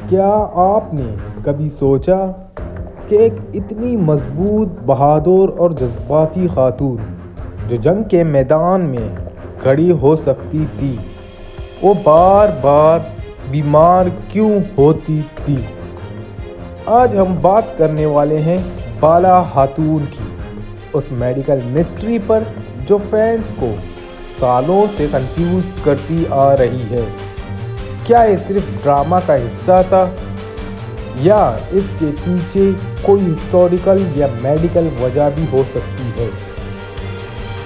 کیا آپ نے کبھی سوچا کہ ایک اتنی مضبوط، بہادر اور جذباتی خاتون جو جنگ کے میدان میں کھڑی ہو سکتی تھی، وہ بار بار بیمار کیوں ہوتی تھی؟ آج ہم بات کرنے والے ہیں بالا خاتون کی، اس میڈیکل مسٹری پر جو فینس کو سالوں سے کنفیوز کرتی آ رہی ہے۔ کیا یہ صرف ڈرامہ کا حصہ تھا، یا اس کے پیچھے کوئی ہسٹوریکل یا میڈیکل وجہ بھی ہو سکتی ہے؟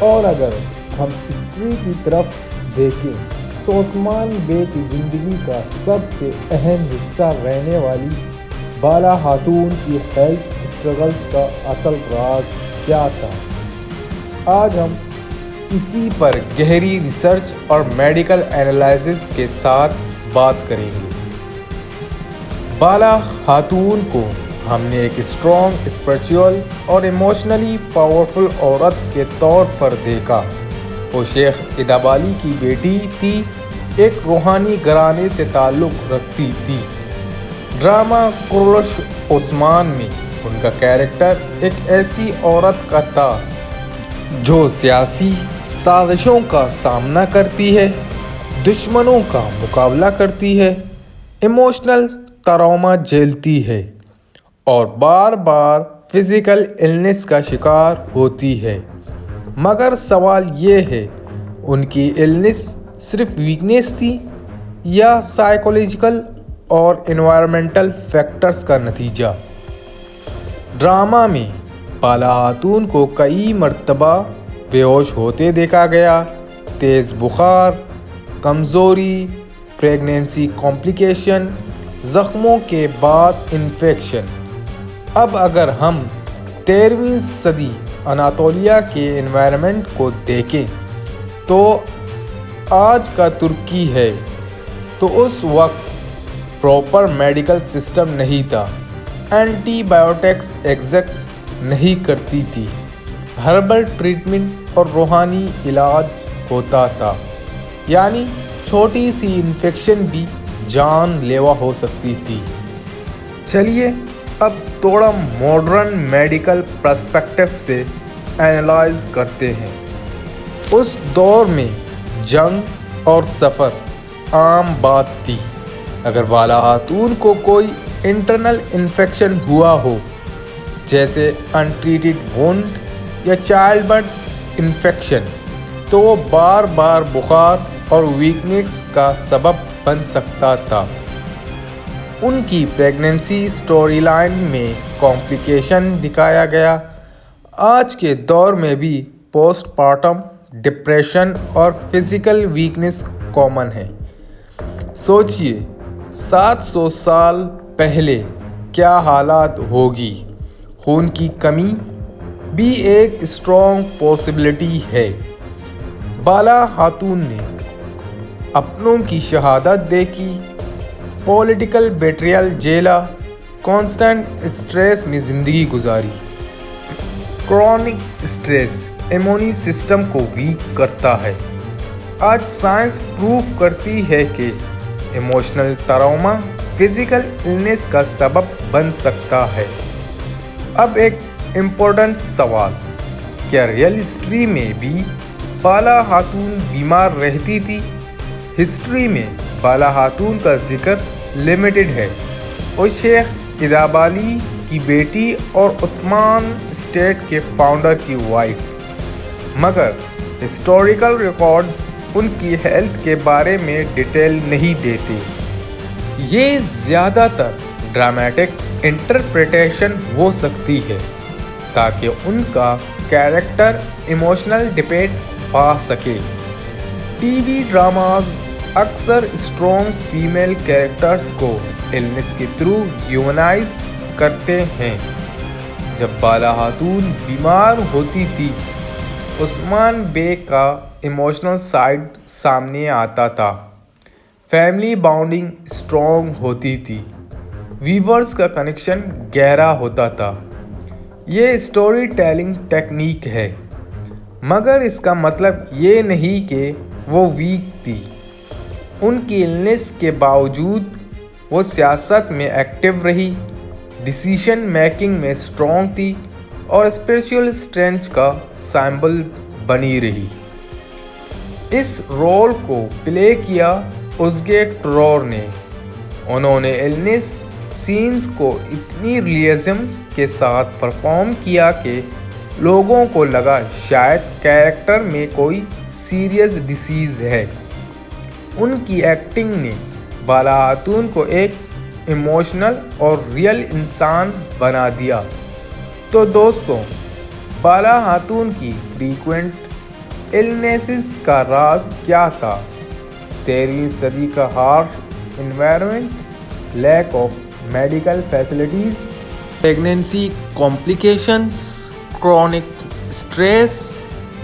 اور اگر ہم ہسٹری کی طرف دیکھیں تو عثمان بے کی زندگی کا سب سے اہم حصہ رہنے والی بالا خاتون کی ہیلتھ اسٹرگلز کا اصل راز کیا تھا؟ آج ہم اسی پر گہری ریسرچ اور میڈیکل انالیسس کے ساتھ بات کریں گے۔ بالا خاتون کو ہم نے ایک اسٹرانگ، اسپرچول اور ایموشنلی پاورفل عورت کے طور پر دیکھا۔ وہ شیخ ادابالی کی بیٹی تھی، ایک روحانی گھرانے سے تعلق رکھتی تھی۔ ڈرامہ کرولش عثمان میں ان کا کیریکٹر ایک ایسی عورت کا تھا جو سیاسی سازشوں کا سامنا کرتی ہے، دشمنوں کا مقابلہ کرتی ہے، ایموشنل ٹراما جھیلتی ہے اور بار بار فزیکل النس کا شکار ہوتی ہے۔ مگر سوال یہ ہے، ان کی النس صرف ویکنیس تھی یا سائیکولوجیکل اور انوائرمنٹل فیکٹرز کا نتیجہ؟ ڈرامہ میں بالا خاتون کو کئی مرتبہ بے ہوش ہوتے دیکھا گیا، تیز بخار، کمزوری، پریگنینسی کمپلیکیشن، زخموں کے بعد انفیکشن۔ اب اگر ہم 13ویں صدی اناطولیہ کے انوائرمنٹ کو دیکھیں تو آج کا ترکی ہے، تو اس وقت پراپر میڈیکل سسٹم نہیں تھا، اینٹی بائیوٹکس ایگزسٹ نہیں کرتی تھی، ہربل ٹریٹمنٹ اور روحانی علاج ہوتا تھا، یعنی چھوٹی سی انفیکشن بھی جان لیوا ہو سکتی تھی۔ چلیے اب تھوڑا ماڈرن میڈیکل پرسپیکٹو سے اینالائز کرتے ہیں۔ اس دور میں جنگ اور سفر عام بات تھی۔ اگر بالا خاتون کو کوئی انٹرنل انفیکشن ہوا ہو، جیسے انٹریٹڈ وونڈ یا چائلڈ برتھ انفیکشن، تو وہ بار بار بخار اور ویکنیس کا سبب بن سکتا تھا۔ ان کی پریگنینسی سٹوری لائن میں کمپلیکیشن دکھایا گیا۔ آج کے دور میں بھی پوسٹ پارٹم ڈپریشن اور فزیکل ویکنیس کامن ہے۔ سوچئے 700 سال پہلے کیا حالات ہوگی؟ خون کی کمی بھی ایک اسٹرانگ پاسبلٹی ہے۔ بالا خاتون نے اپنوں کی شہادت دیکھی، پولیٹیکل بیٹریل جھیلا، کانسٹنٹ اسٹریس میں زندگی گزاری۔ کرونک اسٹریس امیونی سسٹم کو ویک کرتا ہے۔ آج سائنس پروف کرتی ہے کہ ایموشنل ٹراما فزیکل النس کا سبب بن سکتا ہے۔ اب ایک امپورٹنٹ سوال، کیا ریئل ہسٹری میں بھی بالا خاتون بیمار رہتی تھی؟ ہسٹری میں بالا خاتون کا ذکر لمیٹڈ ہے۔ وہ شیخ ادابالی کی بیٹی اور عثمان اسٹیٹ کے فاؤنڈر کی وائف، مگر ہسٹوریکل ریکارڈز ان کی ہیلتھ کے بارے میں ڈیٹیل نہیں دیتے۔ یہ زیادہ تر ڈرامیٹک انٹرپریٹیشن ہو سکتی ہے تاکہ ان کا کیریکٹر ایموشنل ڈیپتھ پا سکے۔ ٹی وی ڈراماز اکثر اسٹرانگ فیمیل کیریکٹرز کو النس کے تھرو ہیومنائز کرتے ہیں۔ جب بالا خاتون بیمار ہوتی تھی، عثمان بے کا ایموشنل سائیڈ سامنے آتا تھا، فیملی بانڈنگ اسٹرانگ ہوتی تھی، ویورز کا کنیکشن گہرا ہوتا تھا۔ یہ اسٹوری ٹیلنگ ٹیکنیک ہے، مگر اس کا مطلب یہ نہیں کہ وہ ویک تھی۔ ان کی النس کے باوجود وہ سیاست میں ایکٹیو رہی، ڈیسیشن میکنگ میں اسٹرانگ تھی اور اسپریچول اسٹرینتھ کا سمبل بنی رہی۔ اس رول کو پلے کیا اوزگے ٹرور نے۔ انہوں نے ایلنس سینز کو اتنی ریئلزم کے ساتھ پرفارم کیا کہ لوگوں کو لگا شاید کیریکٹر میں کوئی سیریس ڈیزیز ہے۔ ان کی ایکٹنگ نے بالا خاتون کو ایک ایموشنل اور ریئل انسان بنا دیا۔ تو دوستوں، بالا خاتون کی فریکوینٹ ایلنیسز کا راز کیا تھا؟ 13ویں صدی کا harsh environment, lack of medical facilities, pregnancy complications, chronic stress,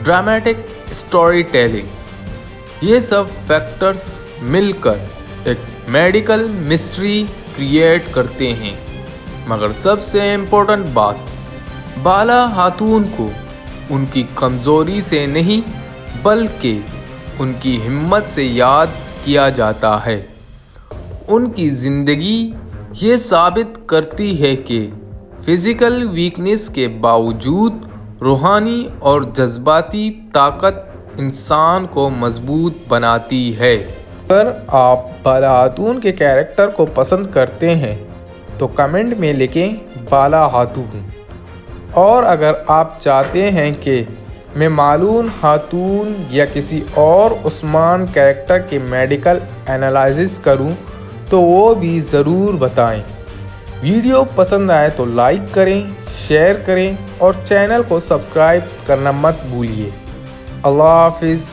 dramatic storytelling, یہ سب فیکٹرز مل کر ایک میڈیکل مسٹری کریٹ کرتے ہیں۔ مگر سب سے امپورٹنٹ بات، بالا خاتون کو ان کی کمزوری سے نہیں بلکہ ان کی ہمت سے یاد کیا جاتا ہے۔ ان کی زندگی یہ ثابت کرتی ہے کہ فزیکل ویکنس کے باوجود روحانی اور جذباتی طاقت انسان کو مضبوط بناتی ہے۔ اگر آپ بالا خاتون کے کیریکٹر کو پسند کرتے ہیں تو کمنٹ میں لکھیں بالا خاتون، اور اگر آپ چاہتے ہیں کہ میں مالون خاتون یا کسی اور عثمان کیریکٹر کے میڈیکل انالائسس کروں تو وہ بھی ضرور بتائیں۔ ویڈیو پسند آئے تو لائک کریں، شیئر کریں اور چینل کو سبسکرائب کرنا مت بھولیے۔ اللہ حافظ۔